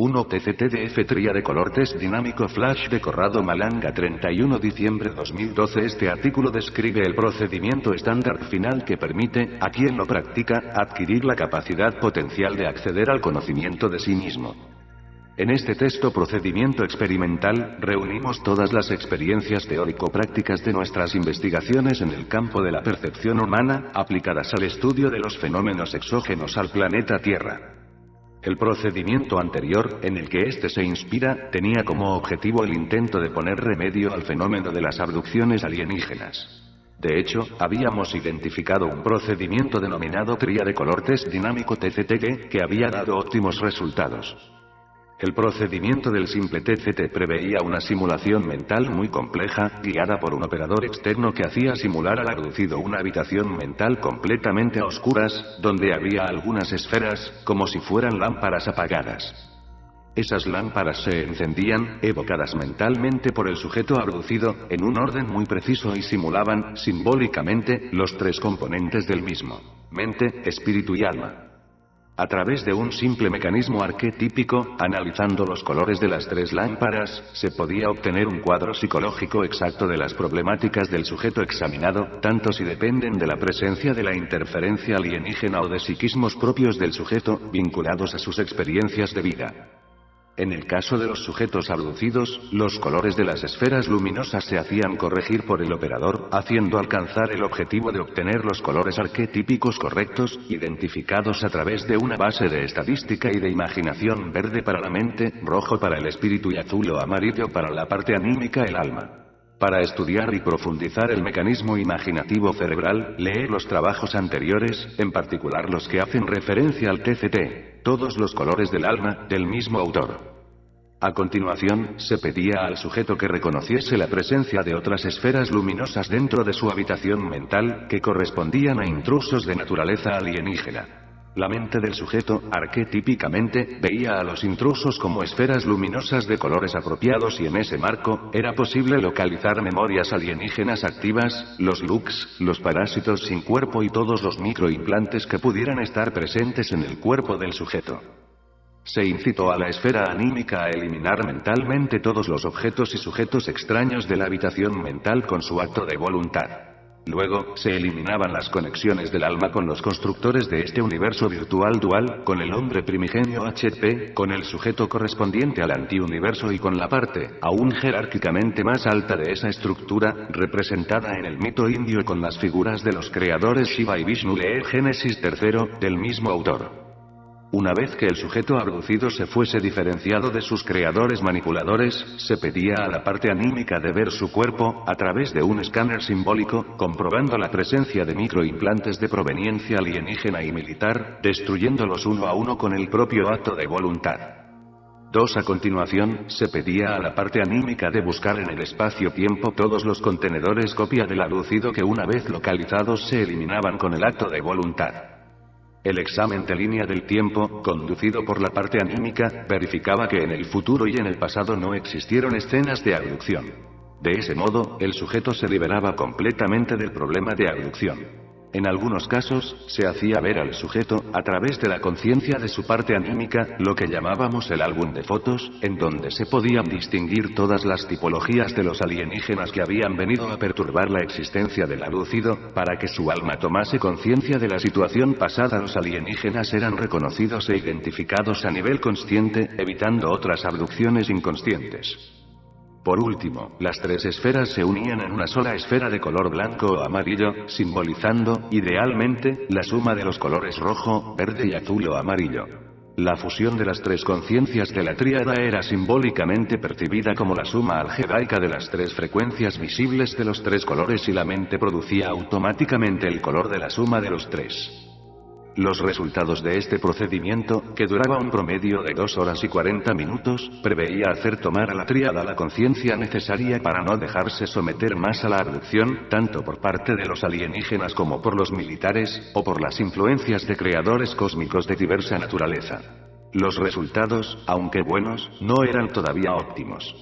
1 TCTDF Tría de color test dinámico flash de Corrado Malanga 31 diciembre 2012. Este artículo describe el procedimiento estándar final que permite, a quien lo practica, adquirir la capacidad potencial de acceder al conocimiento de sí mismo. En este texto procedimiento experimental, reunimos todas las experiencias teórico-prácticas de nuestras investigaciones en el campo de la percepción humana, aplicadas al estudio de los fenómenos exógenos al planeta Tierra. El procedimiento anterior, en el que éste se inspira, tenía como objetivo el intento de poner remedio al fenómeno de las abducciones alienígenas. De hecho, habíamos identificado un procedimiento denominado tría de color test dinámico TCTD, que había dado óptimos resultados. El procedimiento del simple TCT preveía una simulación mental muy compleja, guiada por un operador externo que hacía simular al abducido una habitación mental completamente a oscuras, donde había algunas esferas, como si fueran lámparas apagadas. Esas lámparas se encendían, evocadas mentalmente por el sujeto abducido, en un orden muy preciso y simulaban, simbólicamente, los tres componentes del mismo: mente, espíritu y alma. A través de un simple mecanismo arquetípico, analizando los colores de las tres lámparas, se podía obtener un cuadro psicológico exacto de las problemáticas del sujeto examinado, tanto si dependen de la presencia de la interferencia alienígena o de psiquismos propios del sujeto, vinculados a sus experiencias de vida. En el caso de los sujetos abducidos, los colores de las esferas luminosas se hacían corregir por el operador, haciendo alcanzar el objetivo de obtener los colores arquetípicos correctos, identificados a través de una base de estadística y de imaginación: verde para la mente, rojo para el espíritu y azul o amarillo para la parte anímica, el alma. Para estudiar y profundizar el mecanismo imaginativo cerebral, lee los trabajos anteriores, en particular los que hacen referencia al TCT, todos los colores del alma, del mismo autor. A continuación, se pedía al sujeto que reconociese la presencia de otras esferas luminosas dentro de su habitación mental, que correspondían a intrusos de naturaleza alienígena. La mente del sujeto, arquetípicamente, veía a los intrusos como esferas luminosas de colores apropiados y en ese marco, era posible localizar memorias alienígenas activas, los looks, los parásitos sin cuerpo y todos los microimplantes que pudieran estar presentes en el cuerpo del sujeto. Se incitó a la esfera anímica a eliminar mentalmente todos los objetos y sujetos extraños de la habitación mental con su acto de voluntad. Luego, se eliminaban las conexiones del alma con los constructores de este universo virtual dual, con el hombre primigenio HP, con el sujeto correspondiente al antiuniverso y con la parte, aún jerárquicamente más alta de esa estructura, representada en el mito indio con las figuras de los creadores Shiva y Vishnu. Lee Génesis 3, del mismo autor. Una vez que el sujeto abducido se fuese diferenciado de sus creadores manipuladores, se pedía a la parte anímica de ver su cuerpo, a través de un escáner simbólico, comprobando la presencia de microimplantes de proveniencia alienígena y militar, destruyéndolos uno a uno con el propio acto de voluntad. 2. A continuación, se pedía a la parte anímica de buscar en el espacio-tiempo todos los contenedores copia del abducido que una vez localizados se eliminaban con el acto de voluntad. El examen de línea del tiempo, conducido por la parte anímica, verificaba que en el futuro y en el pasado no existieron escenas de abducción. De ese modo, el sujeto se liberaba completamente del problema de abducción. En algunos casos, se hacía ver al sujeto, a través de la conciencia de su parte anímica, lo que llamábamos el álbum de fotos, en donde se podían distinguir todas las tipologías de los alienígenas que habían venido a perturbar la existencia del abducido, para que su alma tomase conciencia de la situación pasada. Los alienígenas eran reconocidos e identificados a nivel consciente, evitando otras abducciones inconscientes. Por último, las tres esferas se unían en una sola esfera de color blanco o amarillo, simbolizando, idealmente, la suma de los colores rojo, verde y azul o amarillo. La fusión de las tres conciencias de la tríada era simbólicamente percibida como la suma algebraica de las tres frecuencias visibles de los tres colores y la mente producía automáticamente el color de la suma de los tres. Los resultados de este procedimiento, que duraba un promedio de 2 horas y 40 minutos, preveía hacer tomar a la tríada la conciencia necesaria para no dejarse someter más a la abducción, tanto por parte de los alienígenas como por los militares, o por las influencias de creadores cósmicos de diversa naturaleza. Los resultados, aunque buenos, no eran todavía óptimos.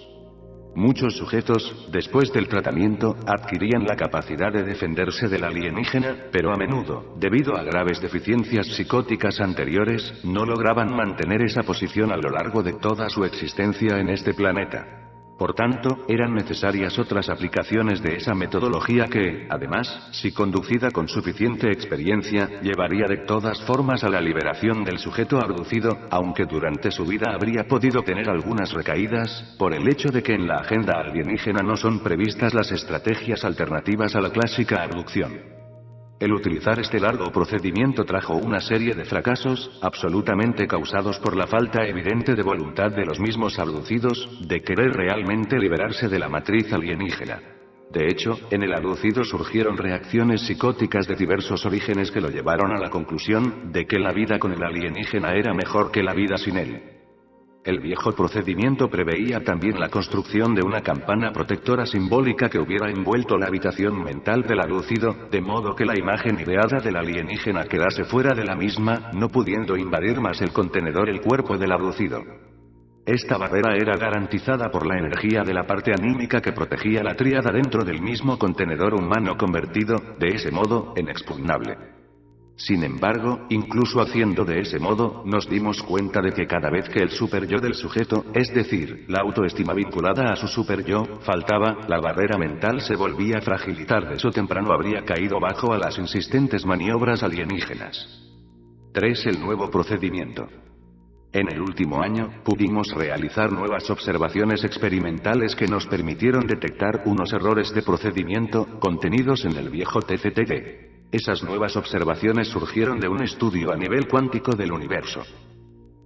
Muchos sujetos, después del tratamiento, adquirían la capacidad de defenderse del alienígena, pero a menudo, debido a graves deficiencias psicóticas anteriores, no lograban mantener esa posición a lo largo de toda su existencia en este planeta. Por tanto, eran necesarias otras aplicaciones de esa metodología que, además, si conducida con suficiente experiencia, llevaría de todas formas a la liberación del sujeto abducido, aunque durante su vida habría podido tener algunas recaídas, por el hecho de que en la agenda alienígena no son previstas las estrategias alternativas a la clásica abducción. El utilizar este largo procedimiento trajo una serie de fracasos, absolutamente causados por la falta evidente de voluntad de los mismos abducidos, de querer realmente liberarse de la matriz alienígena. De hecho, en el abducido surgieron reacciones psicóticas de diversos orígenes que lo llevaron a la conclusión de que la vida con el alienígena era mejor que la vida sin él. El viejo procedimiento preveía también la construcción de una campana protectora simbólica que hubiera envuelto la habitación mental del abducido, de modo que la imagen ideada del alienígena quedase fuera de la misma, no pudiendo invadir más el contenedor el cuerpo del abducido. Esta barrera era garantizada por la energía de la parte anímica que protegía la tríada dentro del mismo contenedor humano convertido, de ese modo, en inexpugnable. Sin embargo, incluso haciendo de ese modo, nos dimos cuenta de que cada vez que el super-yo del sujeto, es decir, la autoestima vinculada a su super-yo, faltaba, la barrera mental se volvía frágil y tarde o temprano habría caído bajo a las insistentes maniobras alienígenas. 3. El nuevo procedimiento. En el último año, pudimos realizar nuevas observaciones experimentales que nos permitieron detectar unos errores de procedimiento, contenidos en el viejo TCTD. Esas nuevas observaciones surgieron de un estudio a nivel cuántico del universo.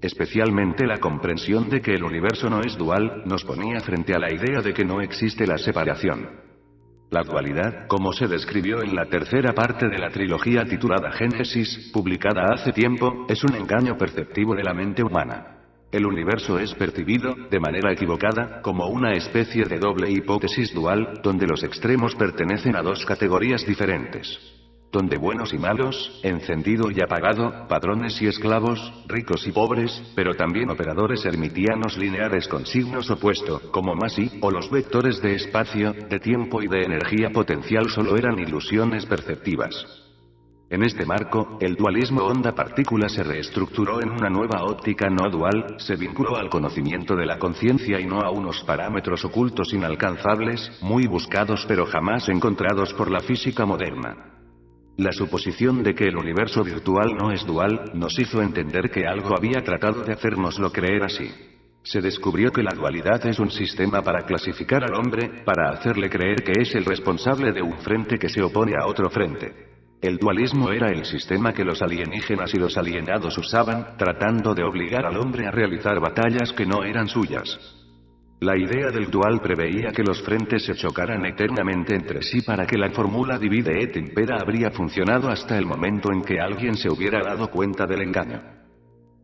Especialmente la comprensión de que el universo no es dual, nos ponía frente a la idea de que no existe la separación. La dualidad, como se describió en la tercera parte de la trilogía titulada Génesis, publicada hace tiempo, es un engaño perceptivo de la mente humana. El universo es percibido, de manera equivocada, como una especie de doble hipótesis dual, donde los extremos pertenecen a dos categorías diferentes. Donde buenos y malos, encendido y apagado, patrones y esclavos, ricos y pobres, pero también operadores hermitianos lineares con signos opuestos, como más y, o los vectores de espacio, de tiempo y de energía potencial solo eran ilusiones perceptivas. En este marco, el dualismo onda-partícula se reestructuró en una nueva óptica no dual, se vinculó al conocimiento de la conciencia y no a unos parámetros ocultos inalcanzables, muy buscados pero jamás encontrados por la física moderna. La suposición de que el universo virtual no es dual, nos hizo entender que algo había tratado de hacérnoslo creer así. Se descubrió que la dualidad es un sistema para clasificar al hombre, para hacerle creer que es el responsable de un frente que se opone a otro frente. El dualismo era el sistema que los alienígenas y los alienados usaban, tratando de obligar al hombre a realizar batallas que no eran suyas. La idea del dual preveía que los frentes se chocaran eternamente entre sí para que la fórmula divide et impera habría funcionado hasta el momento en que alguien se hubiera dado cuenta del engaño.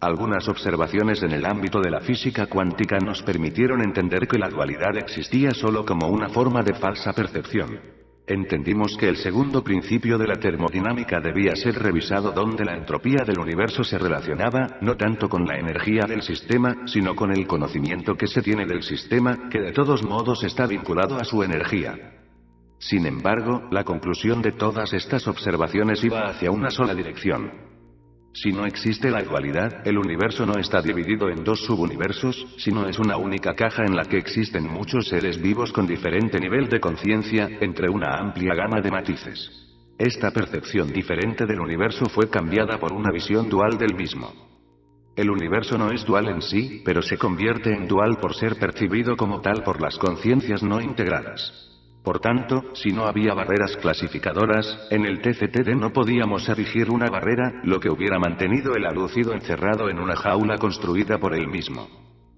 Algunas observaciones en el ámbito de la física cuántica nos permitieron entender que la dualidad existía solo como una forma de falsa percepción. Entendimos que el segundo principio de la termodinámica debía ser revisado donde la entropía del universo se relacionaba, no tanto con la energía del sistema, sino con el conocimiento que se tiene del sistema, que de todos modos está vinculado a su energía. Sin embargo, la conclusión de todas estas observaciones iba hacia una sola dirección. Si no existe la dualidad, el universo no está dividido en dos subuniversos, sino es una única caja en la que existen muchos seres vivos con diferente nivel de conciencia, entre una amplia gama de matices. Esta percepción diferente del universo fue cambiada por una visión dual del mismo. El universo no es dual en sí, pero se convierte en dual por ser percibido como tal por las conciencias no integradas. Por tanto, si no había barreras clasificadoras, en el TCTD no podíamos erigir una barrera, lo que hubiera mantenido el abducido encerrado en una jaula construida por él mismo.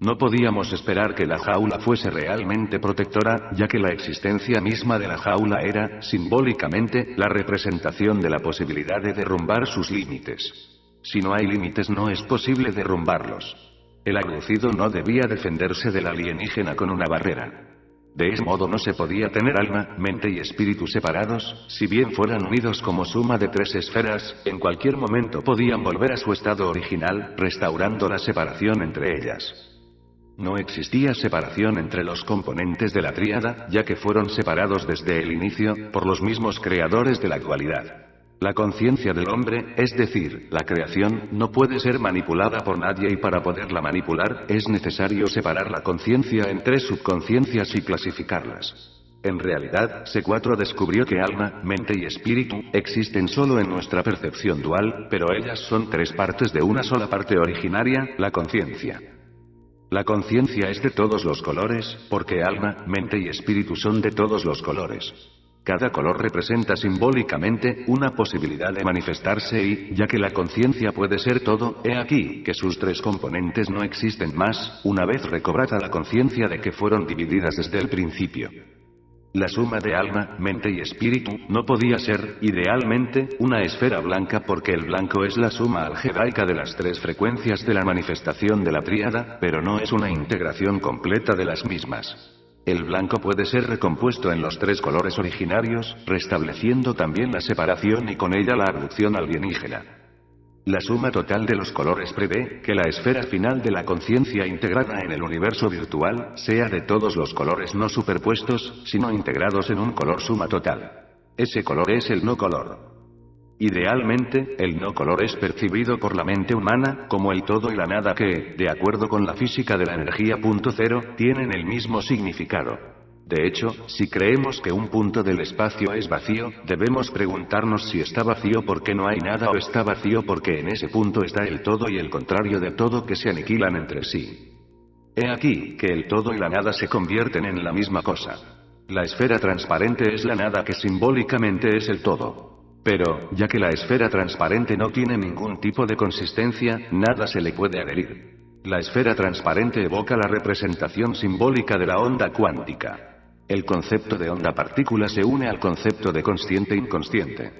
No podíamos esperar que la jaula fuese realmente protectora, ya que la existencia misma de la jaula era, simbólicamente, la representación de la posibilidad de derrumbar sus límites. Si no hay límites no es posible derrumbarlos. El abducido no debía defenderse del alienígena con una barrera. De ese modo no se podía tener alma, mente y espíritu separados, si bien fueran unidos como suma de tres esferas, en cualquier momento podían volver a su estado original, restaurando la separación entre ellas. No existía separación entre los componentes de la tríada, ya que fueron separados desde el inicio, por los mismos creadores de la dualidad. La conciencia del hombre, es decir, la creación, no puede ser manipulada por nadie y para poderla manipular, es necesario separar la conciencia en 3 subconciencias y clasificarlas. En realidad, C4 descubrió que alma, mente y espíritu, existen solo en nuestra percepción dual, pero ellas son 3 partes de una sola parte originaria, la conciencia. La conciencia es de todos los colores, porque alma, mente y espíritu son de todos los colores. Cada color representa simbólicamente una posibilidad de manifestarse y, ya que la conciencia puede ser todo, he aquí que sus 3 componentes no existen más, una vez recobrada la conciencia de que fueron divididas desde el principio. La suma de alma, mente y espíritu, no podía ser, idealmente, una esfera blanca porque el blanco es la suma algebraica de las 3 frecuencias de la manifestación de la tríada, pero no es una integración completa de las mismas. El blanco puede ser recompuesto en los 3 colores originarios, restableciendo también la separación y con ella la abducción alienígena. La suma total de los colores prevé que la esfera final de la conciencia integrada en el universo virtual sea de todos los colores no superpuestos, sino integrados en un color suma total. Ese color es el no color. Idealmente, el no color es percibido por la mente humana como el todo y la nada que, de acuerdo con la física de la energía punto cero, tienen el mismo significado. De hecho, si creemos que un punto del espacio es vacío, debemos preguntarnos si está vacío porque no hay nada o está vacío porque en ese punto está el todo y el contrario de todo que se aniquilan entre sí. He aquí que el todo y la nada se convierten en la misma cosa. La esfera transparente es la nada que simbólicamente es el todo. Pero, ya que la esfera transparente no tiene ningún tipo de consistencia, nada se le puede adherir. La esfera transparente evoca la representación simbólica de la onda cuántica. El concepto de onda-partícula se une al concepto de consciente-inconsciente.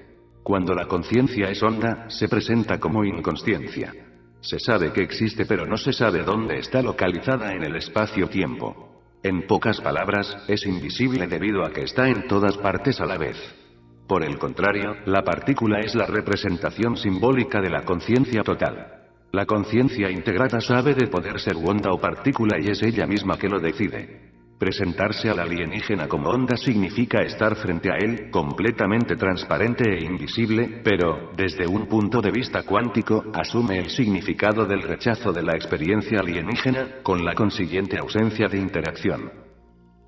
Cuando la conciencia es onda, se presenta como inconsciencia. Se sabe que existe pero no se sabe dónde está localizada en el espacio-tiempo. En pocas palabras, es invisible debido a que está en todas partes a la vez. Por el contrario, la partícula es la representación simbólica de la conciencia total. La conciencia integrada sabe de poder ser onda o partícula y es ella misma que lo decide. Presentarse al alienígena como onda significa estar frente a él, completamente transparente e invisible, pero, desde un punto de vista cuántico, asume el significado del rechazo de la experiencia alienígena, con la consiguiente ausencia de interacción.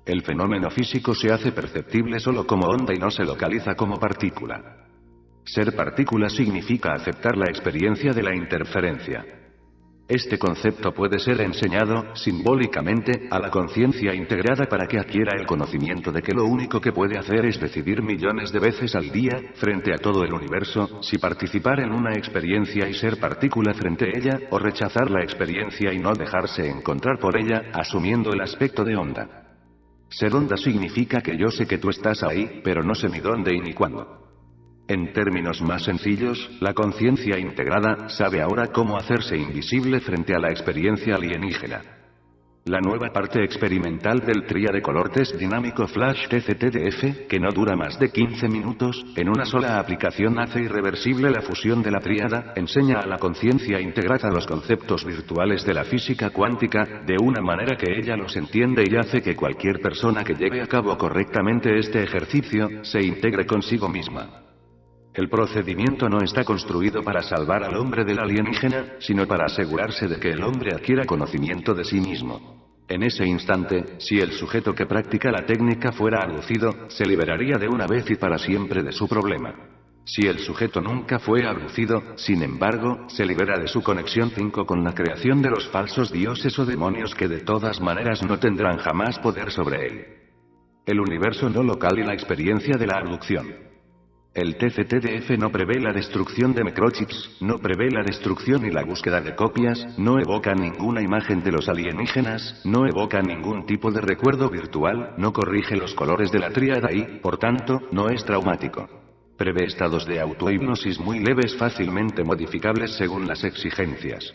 El fenómeno físico se hace perceptible solo como onda y no se localiza como partícula. Ser partícula significa aceptar la experiencia de la interferencia. Este concepto puede ser enseñado, simbólicamente, a la conciencia integrada para que adquiera el conocimiento de que lo único que puede hacer es decidir millones de veces al día, frente a todo el universo, si participar en una experiencia y ser partícula frente a ella, o rechazar la experiencia y no dejarse encontrar por ella, asumiendo el aspecto de onda. Ser onda significa que yo sé que tú estás ahí, pero no sé ni dónde y ni cuándo. En términos más sencillos, la conciencia integrada sabe ahora cómo hacerse invisible frente a la experiencia alienígena. La nueva parte experimental del tríade color test dinámico Flash TCTDF, que no dura más de 15 minutos, en una sola aplicación hace irreversible la fusión de la tríada, enseña a la conciencia integrada los conceptos virtuales de la física cuántica, de una manera que ella los entiende y hace que cualquier persona que lleve a cabo correctamente este ejercicio, se integre consigo misma. El procedimiento no está construido para salvar al hombre del alienígena, sino para asegurarse de que el hombre adquiera conocimiento de sí mismo. En ese instante, si el sujeto que practica la técnica fuera abducido, se liberaría de una vez y para siempre de su problema. Si el sujeto nunca fue abducido, sin embargo, se libera de su conexión 5 con la creación de los falsos dioses o demonios que de todas maneras no tendrán jamás poder sobre él. El universo no local y la experiencia de la abducción. El TCTDF no prevé la destrucción de microchips, no prevé la destrucción y la búsqueda de copias, no evoca ninguna imagen de los alienígenas, no evoca ningún tipo de recuerdo virtual, no corrige los colores de la tríada y, por tanto, no es traumático. Prevé estados de autohipnosis muy leves fácilmente modificables según las exigencias.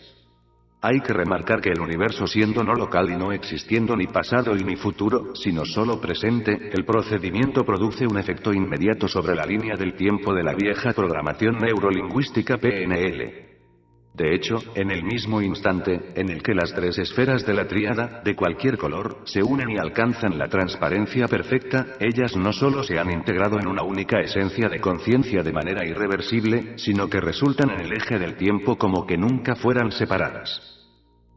Hay que remarcar que el universo siendo no local y no existiendo ni pasado y ni futuro, sino solo presente, el procedimiento produce un efecto inmediato sobre la línea del tiempo de la vieja programación neurolingüística PNL. De hecho, en el mismo instante, en el que las tres esferas de la tríada, de cualquier color, se unen y alcanzan la transparencia perfecta, ellas no solo se han integrado en una única esencia de conciencia de manera irreversible, sino que resultan en el eje del tiempo como que nunca fueran separadas.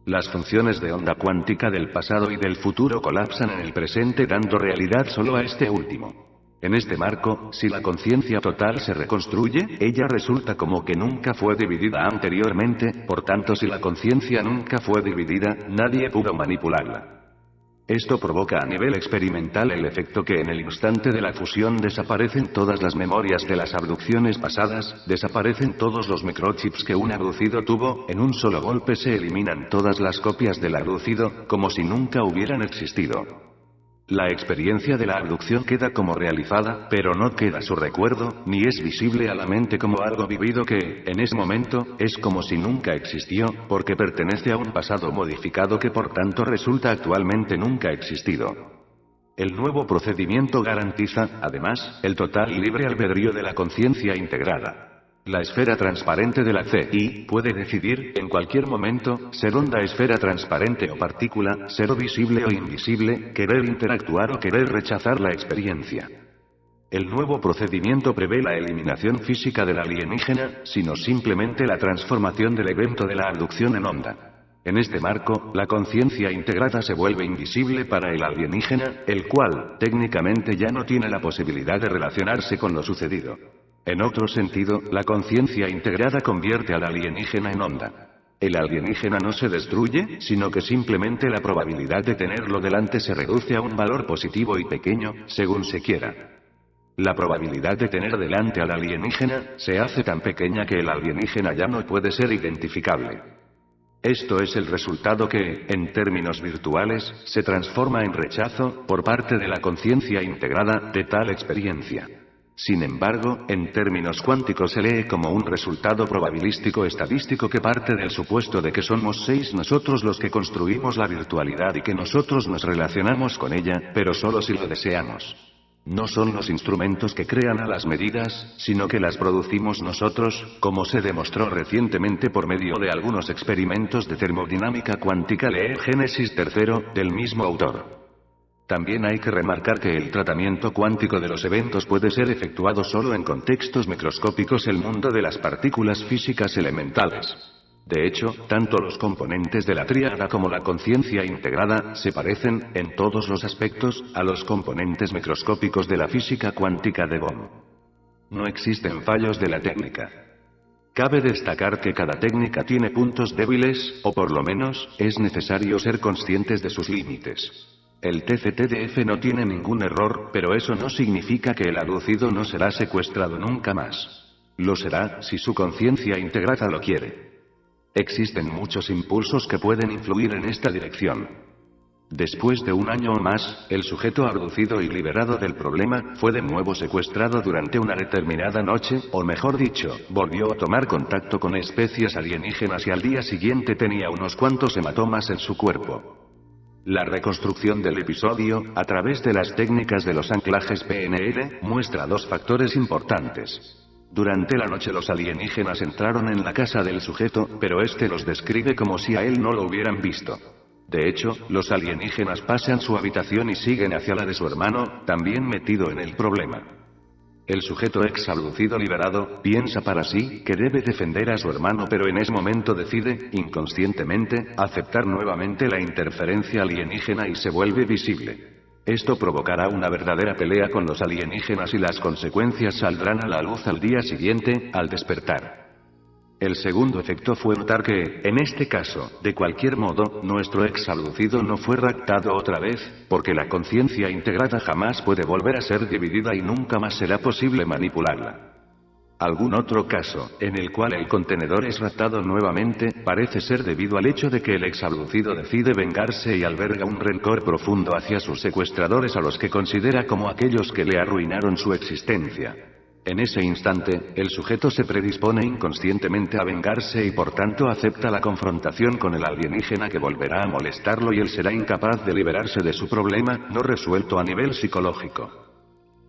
Las funciones de onda cuántica del pasado y del futuro colapsan en el presente dando realidad solo a este último. En este marco, si la conciencia total se reconstruye, ella resulta como que nunca fue dividida anteriormente, por tanto si la conciencia nunca fue dividida, nadie pudo manipularla. Esto provoca a nivel experimental el efecto que en el instante de la fusión desaparecen todas las memorias de las abducciones pasadas, desaparecen todos los microchips que un abducido tuvo, en un solo golpe se eliminan todas las copias del abducido, como si nunca hubieran existido. La experiencia de la abducción queda como realizada, pero no queda su recuerdo, ni es visible a la mente como algo vivido que, en ese momento, es como si nunca existió, porque pertenece a un pasado modificado que por tanto resulta actualmente nunca existido. El nuevo procedimiento garantiza, además, el total y libre albedrío de la conciencia integrada. La esfera transparente de la CI puede decidir, en cualquier momento, ser onda esfera transparente o partícula, ser visible o invisible, querer interactuar o querer rechazar la experiencia. El nuevo procedimiento prevé la eliminación física del alienígena, sino simplemente la transformación del evento de la abducción en onda. En este marco, la conciencia integrada se vuelve invisible para el alienígena, el cual, técnicamente ya no tiene la posibilidad de relacionarse con lo sucedido. En otro sentido, la conciencia integrada convierte al alienígena en onda. El alienígena no se destruye, sino que simplemente la probabilidad de tenerlo delante se reduce a un valor positivo y pequeño, según se quiera. La probabilidad de tener delante al alienígena se hace tan pequeña que el alienígena ya no puede ser identificable. Esto es el resultado que, en términos virtuales, se transforma en rechazo, por parte de la conciencia integrada, de tal experiencia. Sin embargo, en términos cuánticos se lee como un resultado probabilístico estadístico que parte del supuesto de que somos 6 nosotros los que construimos la virtualidad y que nosotros nos relacionamos con ella, pero solo si lo deseamos. No son los instrumentos que crean a las medidas, sino que las producimos nosotros, como se demostró recientemente por medio de algunos experimentos de termodinámica cuántica. Lee Génesis 3, del mismo autor. También hay que remarcar que el tratamiento cuántico de los eventos puede ser efectuado solo en contextos microscópicos, el mundo de las partículas físicas elementales. De hecho, tanto los componentes de la tríada como la conciencia integrada se parecen, en todos los aspectos, a los componentes microscópicos de la física cuántica de Bohm. No existen fallos de la técnica. Cabe destacar que cada técnica tiene puntos débiles, o por lo menos, es necesario ser conscientes de sus límites. El TCTDF no tiene ningún error, pero eso no significa que el abducido no será secuestrado nunca más. Lo será, si su conciencia integrada lo quiere. Existen muchos impulsos que pueden influir en esta dirección. Después de un año o más, el sujeto abducido y liberado del problema, fue de nuevo secuestrado durante una determinada noche, o mejor dicho, volvió a tomar contacto con especies alienígenas y al día siguiente tenía unos cuantos hematomas en su cuerpo. La reconstrucción del episodio, a través de las técnicas de los anclajes PNL, muestra dos factores importantes. Durante la noche los alienígenas entraron en la casa del sujeto, pero este los describe como si a él no lo hubieran visto. De hecho, los alienígenas pasan su habitación y siguen hacia la de su hermano, también metido en el problema. El sujeto ex-abducido liberado, piensa para sí, que debe defender a su hermano, pero en ese momento decide, inconscientemente, aceptar nuevamente la interferencia alienígena y se vuelve visible. Esto provocará una verdadera pelea con los alienígenas y las consecuencias saldrán a la luz al día siguiente, al despertar. El segundo efecto fue notar que, en este caso, de cualquier modo, nuestro ex-abducido no fue raptado otra vez, porque la conciencia integrada jamás puede volver a ser dividida y nunca más será posible manipularla. Algún otro caso, en el cual el contenedor es raptado nuevamente, parece ser debido al hecho de que el ex-abducido decide vengarse y alberga un rencor profundo hacia sus secuestradores a los que considera como aquellos que le arruinaron su existencia. En ese instante, el sujeto se predispone inconscientemente a vengarse y por tanto acepta la confrontación con el alienígena que volverá a molestarlo y él será incapaz de liberarse de su problema, no resuelto a nivel psicológico.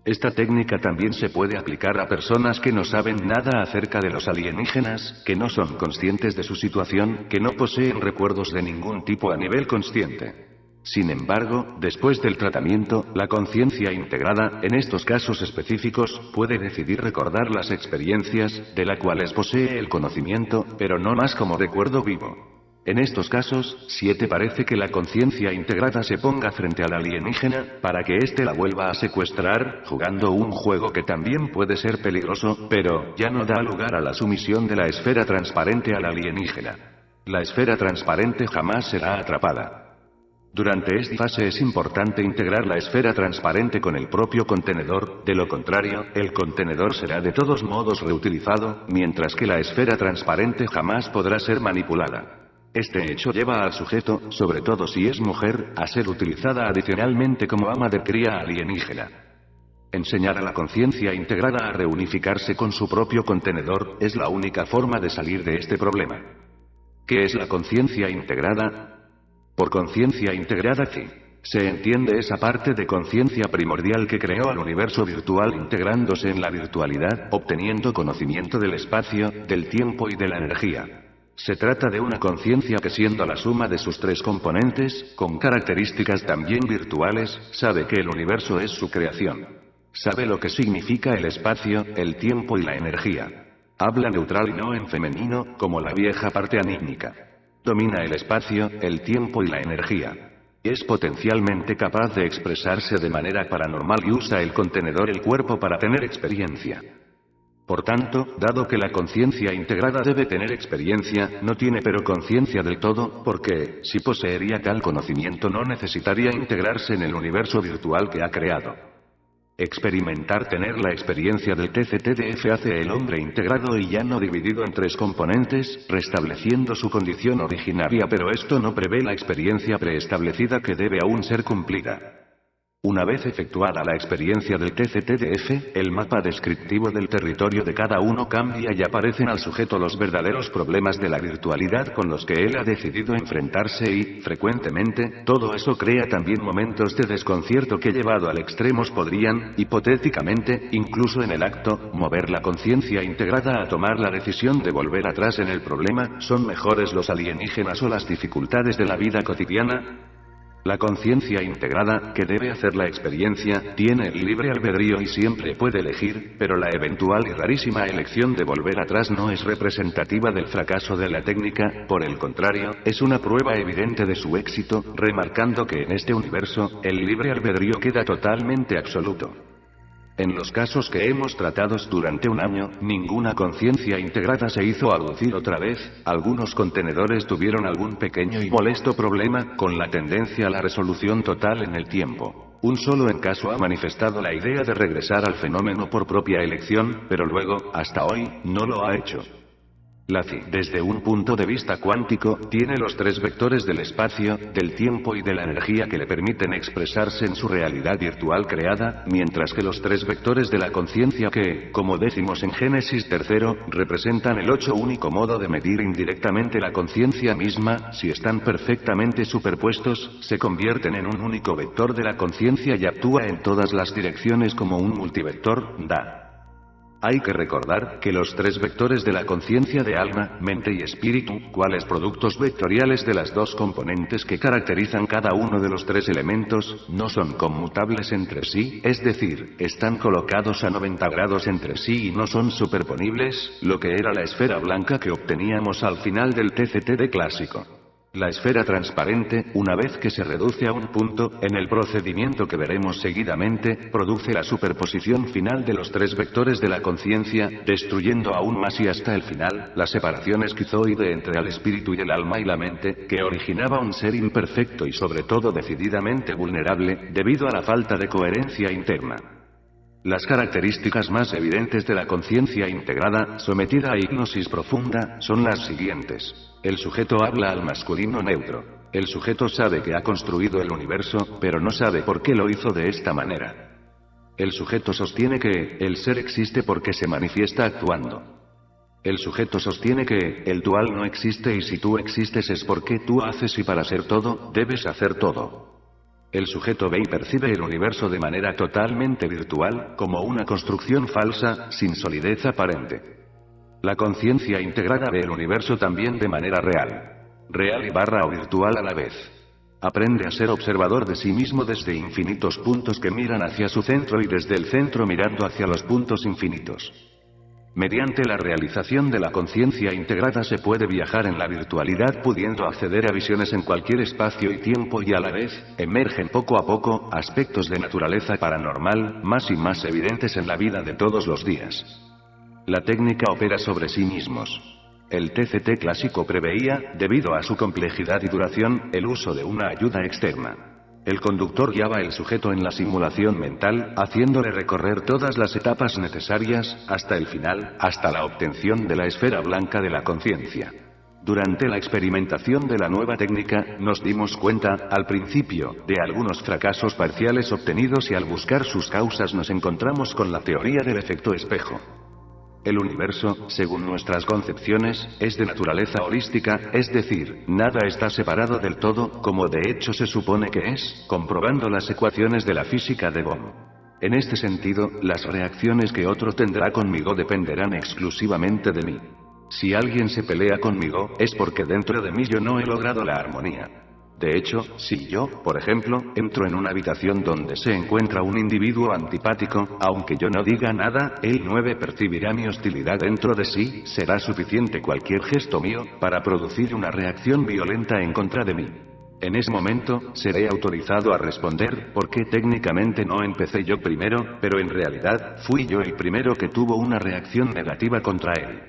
Esta técnica también se puede aplicar a personas que no saben nada acerca de los alienígenas, que no son conscientes de su situación, que no poseen recuerdos de ningún tipo a nivel consciente. Sin embargo, después del tratamiento, la conciencia integrada, en estos casos específicos, puede decidir recordar las experiencias, de las cuales posee el conocimiento, pero no más como recuerdo vivo. En estos casos, 7 parece que la conciencia integrada se ponga frente al alienígena, para que éste la vuelva a secuestrar, jugando un juego que también puede ser peligroso, pero ya no da lugar a la sumisión de la esfera transparente al alienígena. La esfera transparente jamás será atrapada. Durante esta fase es importante integrar la esfera transparente con el propio contenedor, de lo contrario, el contenedor será de todos modos reutilizado, mientras que la esfera transparente jamás podrá ser manipulada. Este hecho lleva al sujeto, sobre todo si es mujer, a ser utilizada adicionalmente como ama de cría alienígena. Enseñar a la conciencia integrada a reunificarse con su propio contenedor, es la única forma de salir de este problema. ¿Qué es la conciencia integrada? Por conciencia integrada se entiende esa parte de conciencia primordial que creó al universo virtual integrándose en la virtualidad, obteniendo conocimiento del espacio, del tiempo y de la energía. Se trata de una conciencia que, siendo la suma de sus 3 componentes, con características también virtuales, sabe que el universo es su creación. Sabe lo que significa el espacio, el tiempo y la energía. Habla neutral y no en femenino, como la vieja parte anímica. Domina el espacio, el tiempo y la energía. Es potencialmente capaz de expresarse de manera paranormal y usa el contenedor, el cuerpo, para tener experiencia. Por tanto, dado que la conciencia integrada debe tener experiencia, no tiene pero conciencia del todo, porque, si poseería tal conocimiento no necesitaría integrarse en el universo virtual que ha creado. Experimentar tener la experiencia del TCTDF hace el hombre integrado y ya no dividido en 3 componentes, restableciendo su condición originaria, pero esto no prevé la experiencia preestablecida que debe aún ser cumplida. Una vez efectuada la experiencia del TCTDF, el mapa descriptivo del territorio de cada uno cambia y aparecen al sujeto los verdaderos problemas de la virtualidad con los que él ha decidido enfrentarse y, frecuentemente, todo eso crea también momentos de desconcierto que llevado al extremo podrían, hipotéticamente, incluso en el acto, mover la conciencia integrada a tomar la decisión de volver atrás en el problema. ¿Son mejores los alienígenas o las dificultades de la vida cotidiana? La conciencia integrada, que debe hacer la experiencia, tiene el libre albedrío y siempre puede elegir, pero la eventual y rarísima elección de volver atrás no es representativa del fracaso de la técnica, por el contrario, es una prueba evidente de su éxito, remarcando que en este universo, el libre albedrío queda totalmente absoluto. En los casos que hemos tratado durante un año, ninguna conciencia integrada se hizo aducir otra vez. Algunos contenedores tuvieron algún pequeño y molesto problema, con la tendencia a la resolución total en el tiempo. Un solo en caso ha manifestado la idea de regresar al fenómeno por propia elección, pero luego, hasta hoy, no lo ha hecho. La psi, desde un punto de vista cuántico, tiene los 3 vectores del espacio, del tiempo y de la energía que le permiten expresarse en su realidad virtual creada, mientras que los 3 vectores de la conciencia que, como decimos en Génesis 3, representan el 8 único modo de medir indirectamente la conciencia misma, si están perfectamente superpuestos, se convierten en un único vector de la conciencia y actúa en todas las direcciones como un multivector, da. Hay que recordar que los 3 vectores de la conciencia de alma, mente y espíritu, cuales productos vectoriales de las 2 componentes que caracterizan cada uno de los 3 elementos, no son conmutables entre sí, es decir, están colocados a 90 grados entre sí y no son superponibles, lo que era la esfera blanca que obteníamos al final del TCTD clásico. La esfera transparente, una vez que se reduce a un punto, en el procedimiento que veremos seguidamente, produce la superposición final de los 3 vectores de la conciencia, destruyendo aún más y hasta el final, la separación esquizoide entre el espíritu y el alma y la mente, que originaba un ser imperfecto y sobre todo decididamente vulnerable, debido a la falta de coherencia interna. Las características más evidentes de la conciencia integrada, sometida a hipnosis profunda, son las siguientes. El sujeto habla al masculino neutro. El sujeto sabe que ha construido el universo, pero no sabe por qué lo hizo de esta manera. El sujeto sostiene que el ser existe porque se manifiesta actuando. El sujeto sostiene que el dual no existe y si tú existes es porque tú haces y para ser todo, debes hacer todo. El sujeto ve y percibe el universo de manera totalmente virtual, como una construcción falsa, sin solidez aparente. La conciencia integrada ve el universo también de manera real. Real y barra o virtual a la vez. Aprende a ser observador de sí mismo desde infinitos puntos que miran hacia su centro y desde el centro mirando hacia los puntos infinitos. Mediante la realización de la conciencia integrada se puede viajar en la virtualidad pudiendo acceder a visiones en cualquier espacio y tiempo y a la vez, emergen poco a poco, aspectos de naturaleza paranormal, más y más evidentes en la vida de todos los días. La técnica opera sobre sí mismos. El TCT clásico preveía, debido a su complejidad y duración, el uso de una ayuda externa. El conductor guiaba al sujeto en la simulación mental, haciéndole recorrer todas las etapas necesarias, hasta el final, hasta la obtención de la esfera blanca de la conciencia. Durante la experimentación de la nueva técnica, nos dimos cuenta, al principio, de algunos fracasos parciales obtenidos y al buscar sus causas nos encontramos con la teoría del efecto espejo. El universo, según nuestras concepciones, es de naturaleza holística, es decir, nada está separado del todo, como de hecho se supone que es, comprobando las ecuaciones de la física de Bohm. En este sentido, las reacciones que otro tendrá conmigo dependerán exclusivamente de mí. Si alguien se pelea conmigo, es porque dentro de mí yo no he logrado la armonía. De hecho, si yo, por ejemplo, entro en una habitación donde se encuentra un individuo antipático, aunque yo no diga nada, el 9 percibirá mi hostilidad dentro de sí, será suficiente cualquier gesto mío, para producir una reacción violenta en contra de mí. En ese momento, seré autorizado a responder, porque técnicamente no empecé yo primero, pero en realidad, fui yo el primero que tuvo una reacción negativa contra él.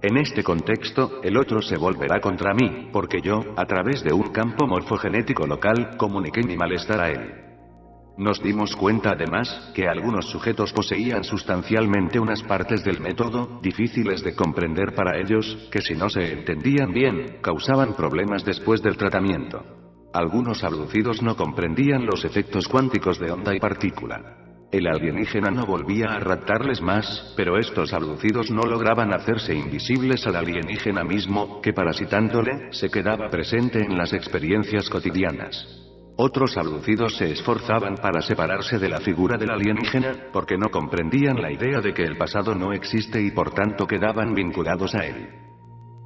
En este contexto, el otro se volverá contra mí, porque yo, a través de un campo morfogenético local, comuniqué mi malestar a él. Nos dimos cuenta además, que algunos sujetos poseían sustancialmente unas partes del método, difíciles de comprender para ellos, que si no se entendían bien, causaban problemas después del tratamiento. Algunos abducidos no comprendían los efectos cuánticos de onda y partícula. El alienígena no volvía a raptarles más, pero estos abducidos no lograban hacerse invisibles al alienígena mismo, que parasitándole, se quedaba presente en las experiencias cotidianas. Otros abducidos se esforzaban para separarse de la figura del alienígena, porque no comprendían la idea de que el pasado no existe y por tanto quedaban vinculados a él.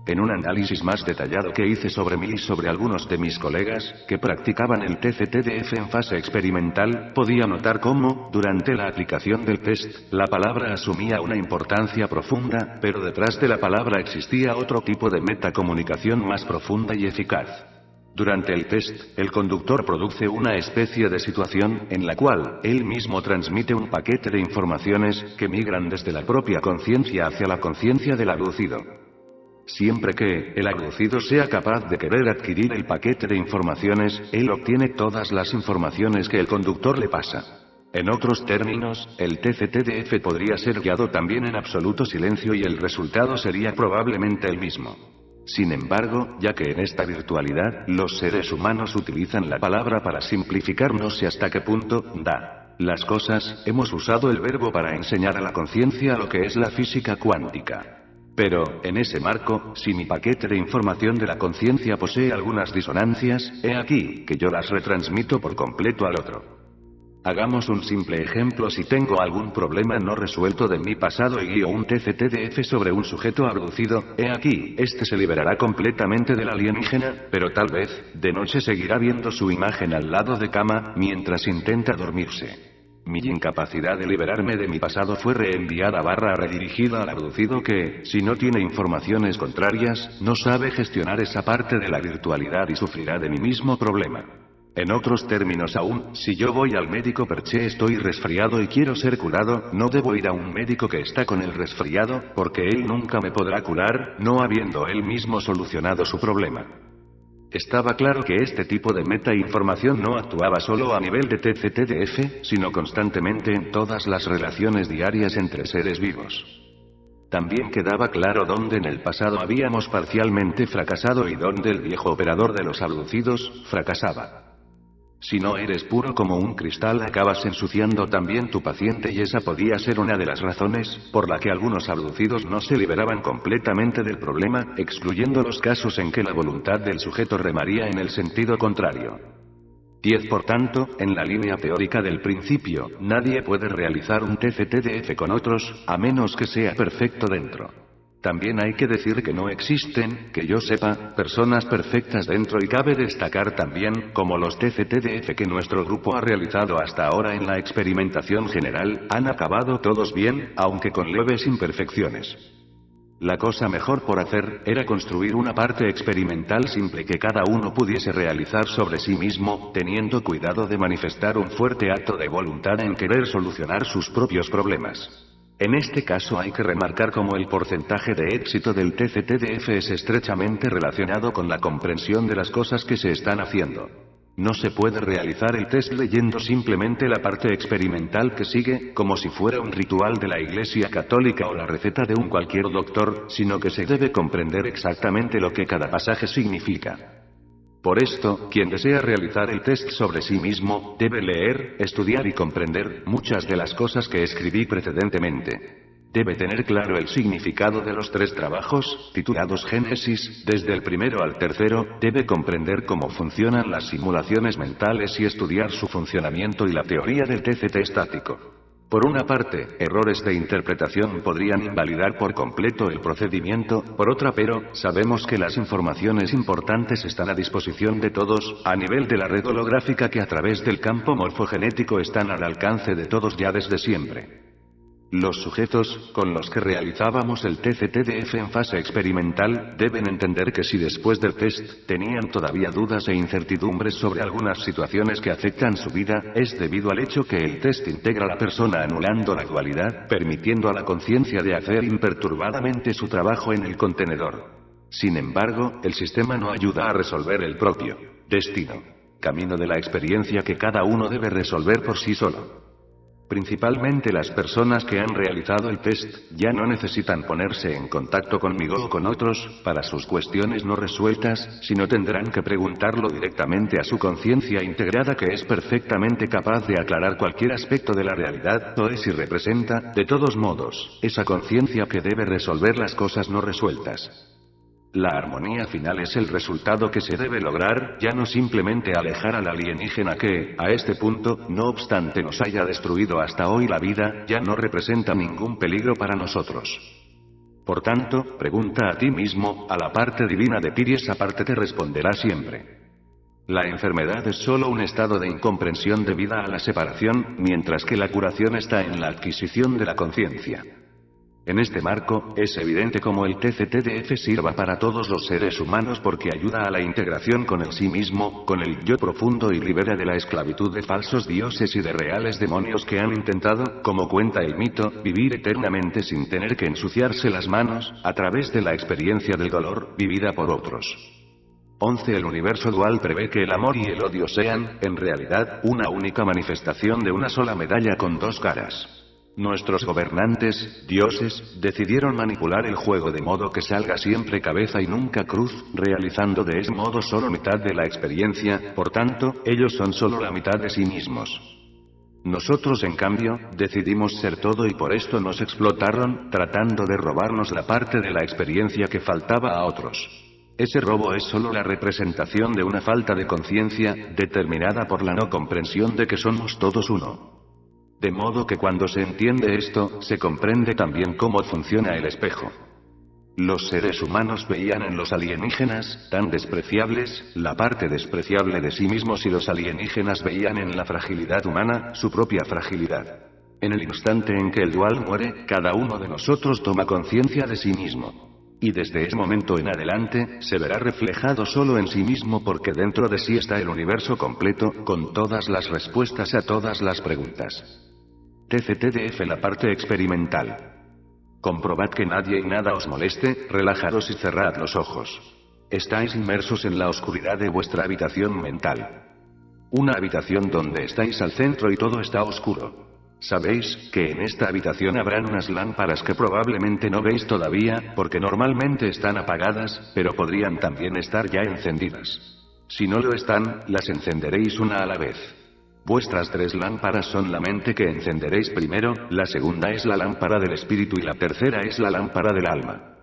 En un análisis más detallado que hice sobre mí y sobre algunos de mis colegas, que practicaban el TCTDF en fase experimental, podía notar cómo, durante la aplicación del test, la palabra asumía una importancia profunda, pero detrás de la palabra existía otro tipo de metacomunicación más profunda y eficaz. Durante el test, el conductor produce una especie de situación, en la cual, él mismo transmite un paquete de informaciones, que migran desde la propia conciencia hacia la conciencia del abducido. Siempre que el abducido sea capaz de querer adquirir el paquete de informaciones, él obtiene todas las informaciones que el conductor le pasa. En otros términos, el TCTDF podría ser guiado también en absoluto silencio y el resultado sería probablemente el mismo. Sin embargo, ya que en esta virtualidad, los seres humanos utilizan la palabra para simplificar no sé hasta qué punto, da las cosas, hemos usado el verbo para enseñar a la conciencia lo que es la física cuántica. Pero, en ese marco, si mi paquete de información de la conciencia posee algunas disonancias, he aquí, que yo las retransmito por completo al otro. Hagamos un simple ejemplo: si tengo algún problema no resuelto de mi pasado y guío un TCTDF sobre un sujeto abducido, he aquí, este se liberará completamente del alienígena, pero tal vez, de noche seguirá viendo su imagen al lado de cama, mientras intenta dormirse. Mi incapacidad de liberarme de mi pasado fue reenviada redirigida al abducido que, si no tiene informaciones contrarias, no sabe gestionar esa parte de la virtualidad y sufrirá de mi mismo problema. En otros términos aún, si yo voy al médico perché estoy resfriado y quiero ser curado, no debo ir a un médico que está con el resfriado, porque él nunca me podrá curar, no habiendo él mismo solucionado su problema. Estaba claro que este tipo de meta-información no actuaba solo a nivel de TCTDF, sino constantemente en todas las relaciones diarias entre seres vivos. También quedaba claro dónde en el pasado habíamos parcialmente fracasado y dónde el viejo operador de los abducidos fracasaba. Si no eres puro como un cristal acabas ensuciando también tu paciente y esa podía ser una de las razones, por la que algunos abducidos no se liberaban completamente del problema, excluyendo los casos en que la voluntad del sujeto remaría en el sentido contrario. 10. Por tanto, en la línea teórica del principio, nadie puede realizar un TFTDF con otros, a menos que sea perfecto dentro. También hay que decir que no existen, que yo sepa, personas perfectas dentro, y cabe destacar también, como los TFTDF que nuestro grupo ha realizado hasta ahora en la experimentación general, han acabado todos bien, aunque con leves imperfecciones. La cosa mejor por hacer, era construir una parte experimental simple que cada uno pudiese realizar sobre sí mismo, teniendo cuidado de manifestar un fuerte acto de voluntad en querer solucionar sus propios problemas. En este caso hay que remarcar cómo el porcentaje de éxito del TFTDF es estrechamente relacionado con la comprensión de las cosas que se están haciendo. No se puede realizar el test leyendo simplemente la parte experimental que sigue, como si fuera un ritual de la Iglesia Católica o la receta de un cualquier doctor, sino que se debe comprender exactamente lo que cada pasaje significa. Por esto, quien desea realizar el test sobre sí mismo, debe leer, estudiar y comprender muchas de las cosas que escribí precedentemente. Debe tener claro el significado de los 3 trabajos, titulados Génesis, desde el primero al tercero, debe comprender cómo funcionan las simulaciones mentales y estudiar su funcionamiento y la teoría del TCT estático. Por una parte, errores de interpretación podrían invalidar por completo el procedimiento, por otra pero, sabemos que las informaciones importantes están a disposición de todos, a nivel de la red holográfica que a través del campo morfogenético están al alcance de todos ya desde siempre. Los sujetos, con los que realizábamos el TCTDF en fase experimental, deben entender que si después del test, tenían todavía dudas e incertidumbres sobre algunas situaciones que afectan su vida, es debido al hecho que el test integra a la persona anulando la dualidad, permitiendo a la conciencia de hacer imperturbadamente su trabajo en el contenedor. Sin embargo, el sistema no ayuda a resolver el propio destino, camino de la experiencia que cada uno debe resolver por sí solo. Principalmente las personas que han realizado el test, ya no necesitan ponerse en contacto conmigo o con otros, para sus cuestiones no resueltas, sino tendrán que preguntarlo directamente a su conciencia integrada que es perfectamente capaz de aclarar cualquier aspecto de la realidad, o es y representa, de todos modos, esa conciencia que debe resolver las cosas no resueltas. La armonía final es el resultado que se debe lograr, ya no simplemente alejar al alienígena que, a este punto, no obstante nos haya destruido hasta hoy la vida, ya no representa ningún peligro para nosotros. Por tanto, pregunta a ti mismo, a la parte divina de ti y esa parte te responderá siempre. La enfermedad es solo un estado de incomprensión debida a la separación, mientras que la curación está en la adquisición de la conciencia. En este marco, es evidente cómo el TCTDF sirva para todos los seres humanos porque ayuda a la integración con el sí mismo, con el yo profundo y libera de la esclavitud de falsos dioses y de reales demonios que han intentado, como cuenta el mito, vivir eternamente sin tener que ensuciarse las manos, a través de la experiencia del dolor, vivida por otros. 11. El universo dual prevé que el amor y el odio sean, en realidad, una única manifestación de una sola medalla con 2 caras. Nuestros gobernantes, dioses, decidieron manipular el juego de modo que salga siempre cabeza y nunca cruz, realizando de ese modo solo mitad de la experiencia, por tanto, ellos son solo la mitad de sí mismos. Nosotros en cambio, decidimos ser todo y por esto nos explotaron, tratando de robarnos la parte de la experiencia que faltaba a otros. Ese robo es solo la representación de una falta de conciencia, determinada por la no comprensión de que somos todos uno. De modo que cuando se entiende esto, se comprende también cómo funciona el espejo. Los seres humanos veían en los alienígenas, tan despreciables, la parte despreciable de sí mismos y los alienígenas veían en la fragilidad humana, su propia fragilidad. En el instante en que el dual muere, cada uno de nosotros toma conciencia de sí mismo. Y desde ese momento en adelante, se verá reflejado solo en sí mismo porque dentro de sí está el universo completo, con todas las respuestas a todas las preguntas. TCTDF la parte experimental. Comprobad que nadie y nada os moleste, relajaros y cerrad los ojos. Estáis inmersos en la oscuridad de vuestra habitación mental. Una habitación donde estáis al centro y todo está oscuro. Sabéis que en esta habitación habrán unas lámparas que probablemente no veis todavía, porque normalmente están apagadas, pero podrían también estar ya encendidas. Si no lo están, las encenderéis una a la vez. Vuestras 3 lámparas son la mente que encenderéis primero, la segunda es la lámpara del espíritu y la tercera es la lámpara del alma.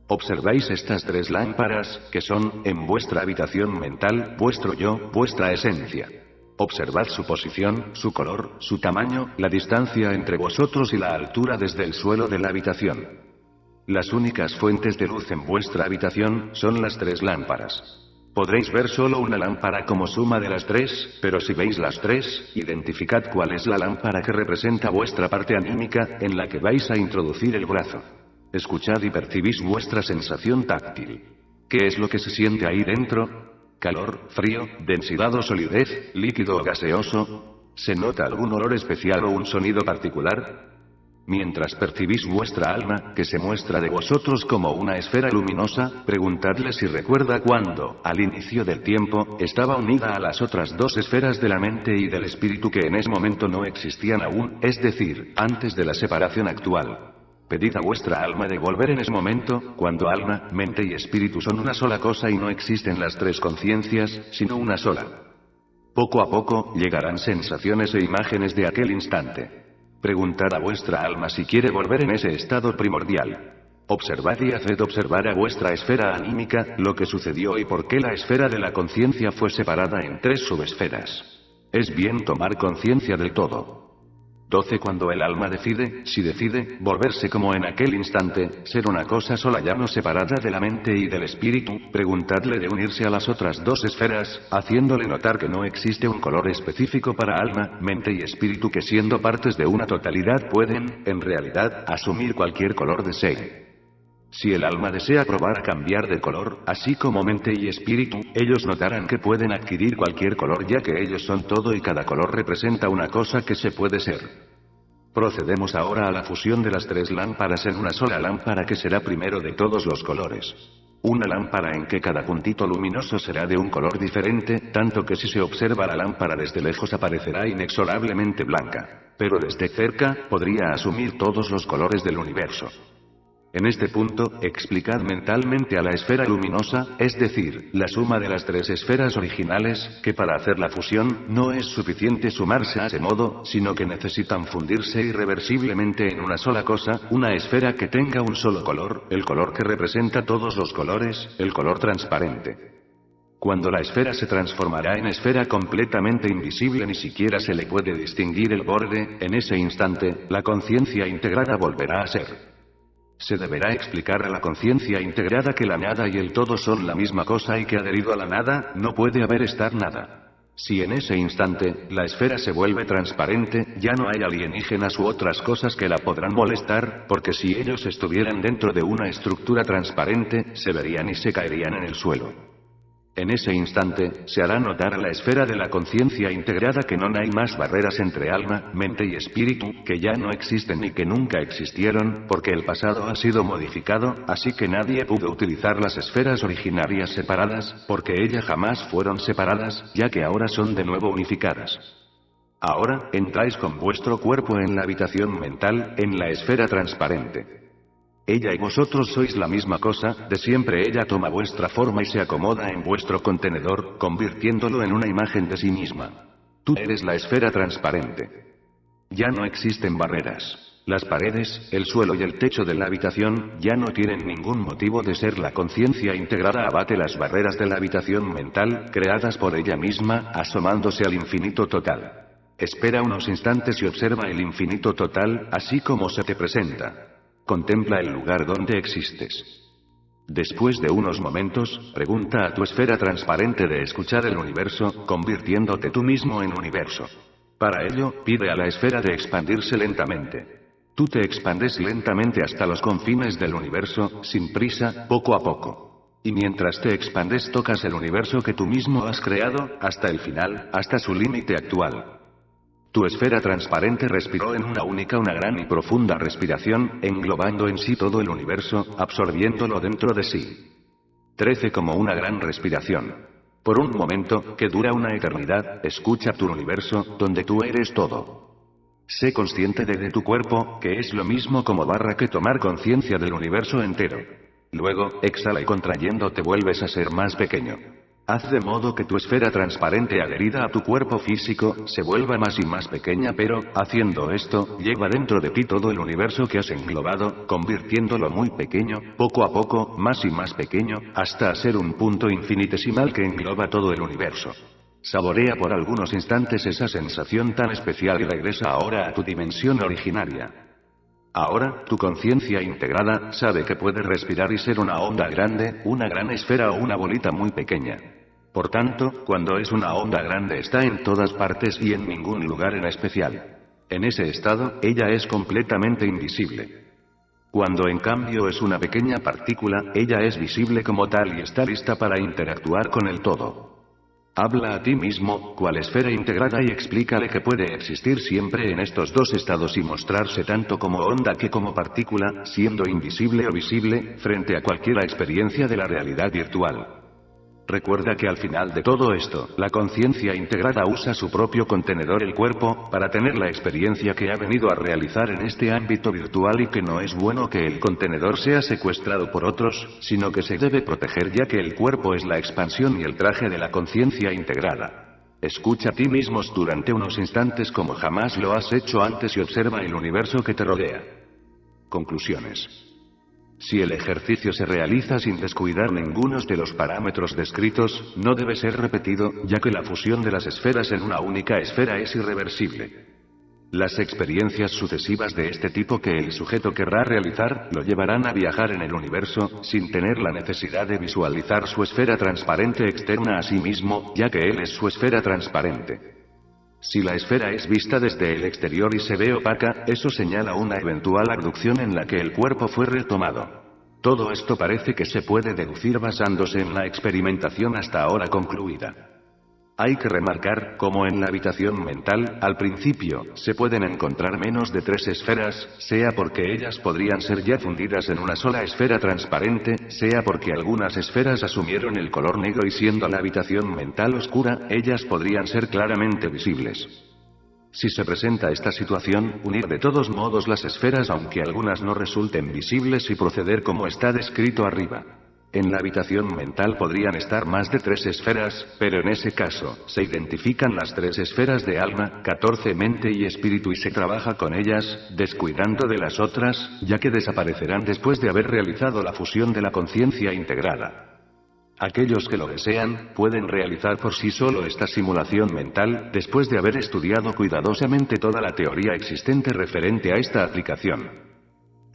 Observáis estas 3 lámparas, que son, en vuestra habitación mental, vuestro yo, vuestra esencia. Observad su posición, su color, su tamaño, la distancia entre vosotros y la altura desde el suelo de la habitación. Las únicas fuentes de luz en vuestra habitación son las 3 lámparas. Podréis ver solo una lámpara como suma de las 3, pero si veis las 3, identificad cuál es la lámpara que representa vuestra parte anímica, en la que vais a introducir el brazo. Escuchad y percibís vuestra sensación táctil. ¿Qué es lo que se siente ahí dentro? ¿Calor, frío, densidad o solidez, líquido o gaseoso? ¿Se nota algún olor especial o un sonido particular? Mientras percibís vuestra alma, que se muestra de vosotros como una esfera luminosa, preguntadle si recuerda cuando, al inicio del tiempo, estaba unida a las otras 2 esferas de la mente y del espíritu que en ese momento no existían aún, es decir, antes de la separación actual. Pedid a vuestra alma de volver en ese momento, cuando alma, mente y espíritu son una sola cosa y no existen las 3 conciencias, sino una sola. Poco a poco, llegarán sensaciones e imágenes de aquel instante. Preguntad a vuestra alma si quiere volver en ese estado primordial. Observad y haced observar a vuestra esfera anímica, lo que sucedió y por qué la esfera de la conciencia fue separada en 3 subesferas. Es bien tomar conciencia del todo. 12. Cuando el alma decide, si decide, volverse como en aquel instante, ser una cosa sola ya no separada de la mente y del espíritu, preguntadle de unirse a las otras 2 esferas, haciéndole notar que no existe un color específico para alma, mente y espíritu que siendo partes de una totalidad pueden, en realidad, asumir cualquier color desee. Si el alma desea probar cambiar de color, así como mente y espíritu, ellos notarán que pueden adquirir cualquier color ya que ellos son todo y cada color representa una cosa que se puede ser. Procedemos ahora a la fusión de las 3 lámparas en una sola lámpara que será primero de todos los colores. Una lámpara en que cada puntito luminoso será de un color diferente, tanto que si se observa la lámpara desde lejos aparecerá inexorablemente blanca. Pero desde cerca, podría asumir todos los colores del universo. En este punto, explicad mentalmente a la esfera luminosa, es decir, la suma de las 3 esferas originales, que para hacer la fusión, no es suficiente sumarse a ese modo, sino que necesitan fundirse irreversiblemente en una sola cosa, una esfera que tenga un solo color, el color que representa todos los colores, el color transparente. Cuando la esfera se transformará en esfera completamente invisible, ni siquiera se le puede distinguir el borde, en ese instante, la conciencia integrada volverá a ser. Se deberá explicar a la conciencia integrada que la nada y el todo son la misma cosa y que adherido a la nada, no puede haber estar nada. Si en ese instante, la esfera se vuelve transparente, ya no hay alienígenas u otras cosas que la podrán molestar, porque si ellos estuvieran dentro de una estructura transparente, se verían y se caerían en el suelo. En ese instante, se hará notar a la esfera de la conciencia integrada que no hay más barreras entre alma, mente y espíritu, que ya no existen ni que nunca existieron, porque el pasado ha sido modificado, así que nadie pudo utilizar las esferas originarias separadas, porque ellas jamás fueron separadas, ya que ahora son de nuevo unificadas. Ahora, entráis con vuestro cuerpo en la habitación mental, en la esfera transparente. Ella y vosotros sois la misma cosa, de siempre ella toma vuestra forma y se acomoda en vuestro contenedor, convirtiéndolo en una imagen de sí misma. Tú eres la esfera transparente. Ya no existen barreras. Las paredes, el suelo y el techo de la habitación, ya no tienen ningún motivo de ser. La conciencia integrada abate las barreras de la habitación mental, creadas por ella misma, asomándose al infinito total. Espera unos instantes y observa el infinito total, así como se te presenta. Contempla el lugar donde existes. Después de unos momentos, pregunta a tu esfera transparente de escuchar el universo, convirtiéndote tú mismo en universo. Para ello, pide a la esfera de expandirse lentamente. Tú te expandes lentamente hasta los confines del universo, sin prisa, poco a poco. Y mientras te expandes tocas el universo que tú mismo has creado, hasta el final, hasta su límite actual. Tu esfera transparente respiró en una gran y profunda respiración, englobando en sí todo el universo, absorbiéndolo dentro de sí. 13. Como una gran respiración. Por un momento, que dura una eternidad, escucha tu universo, donde tú eres todo. Sé consciente de tu cuerpo, que es lo mismo como que tomar conciencia del universo entero. Luego, exhala y contrayendo te vuelves a ser más pequeño. Haz de modo que tu esfera transparente adherida a tu cuerpo físico, se vuelva más y más pequeña, pero, haciendo esto, lleva dentro de ti todo el universo que has englobado, convirtiéndolo muy pequeño, poco a poco, más y más pequeño, hasta ser un punto infinitesimal que engloba todo el universo. Saborea por algunos instantes esa sensación tan especial y regresa ahora a tu dimensión originaria. Ahora, tu conciencia integrada sabe que puede respirar y ser una onda grande, una gran esfera o una bolita muy pequeña. Por tanto, cuando es una onda grande está en todas partes y en ningún lugar en especial. En ese estado, ella es completamente invisible. Cuando en cambio es una pequeña partícula, ella es visible como tal y está lista para interactuar con el todo. Habla a ti mismo, cual esfera integrada, y explícale que puede existir siempre en estos dos estados y mostrarse tanto como onda que como partícula, siendo invisible o visible, frente a cualquier experiencia de la realidad virtual. Recuerda que al final de todo esto, la conciencia integrada usa su propio contenedor, el cuerpo, para tener la experiencia que ha venido a realizar en este ámbito virtual, y que no es bueno que el contenedor sea secuestrado por otros, sino que se debe proteger, ya que el cuerpo es la expansión y el traje de la conciencia integrada. Escucha a ti mismos durante unos instantes como jamás lo has hecho antes y observa el universo que te rodea. Conclusiones. Si el ejercicio se realiza sin descuidar ninguno de los parámetros descritos, no debe ser repetido, ya que la fusión de las esferas en una única esfera es irreversible. Las experiencias sucesivas de este tipo que el sujeto querrá realizar, lo llevarán a viajar en el universo, sin tener la necesidad de visualizar su esfera transparente externa a sí mismo, ya que él es su esfera transparente. Si la esfera es vista desde el exterior y se ve opaca, eso señala una eventual abducción en la que el cuerpo fue retomado. Todo esto parece que se puede deducir basándose en la experimentación hasta ahora concluida. Hay que remarcar, como en la habitación mental, al principio, se pueden encontrar menos de 3 esferas, sea porque ellas podrían ser ya fundidas en una sola esfera transparente, sea porque algunas esferas asumieron el color negro y siendo la habitación mental oscura, ellas podrían ser claramente visibles. Si se presenta esta situación, unir de todos modos las esferas aunque algunas no resulten visibles y proceder como está descrito arriba. En la habitación mental podrían estar más de 3 esferas, pero en ese caso, se identifican las 3 esferas de alma, 14 mente y espíritu y se trabaja con ellas, descuidando de las otras, ya que desaparecerán después de haber realizado la fusión de la conciencia integrada. Aquellos que lo desean, pueden realizar por sí solo esta simulación mental, después de haber estudiado cuidadosamente toda la teoría existente referente a esta aplicación.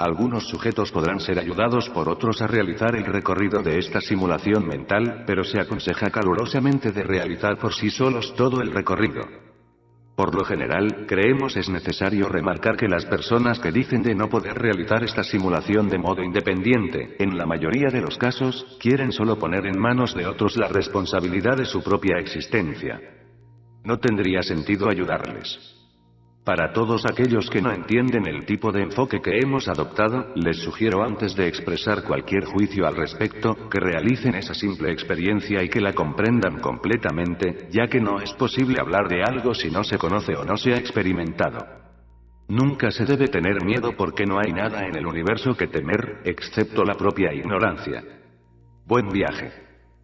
Algunos sujetos podrán ser ayudados por otros a realizar el recorrido de esta simulación mental, pero se aconseja calurosamente de realizar por sí solos todo el recorrido. Por lo general, creemos es necesario remarcar que las personas que dicen de no poder realizar esta simulación de modo independiente, en la mayoría de los casos, quieren solo poner en manos de otros la responsabilidad de su propia existencia. No tendría sentido ayudarles. Para todos aquellos que no entienden el tipo de enfoque que hemos adoptado, les sugiero antes de expresar cualquier juicio al respecto, que realicen esa simple experiencia y que la comprendan completamente, ya que no es posible hablar de algo si no se conoce o no se ha experimentado. Nunca se debe tener miedo porque no hay nada en el universo que temer, excepto la propia ignorancia. Buen viaje.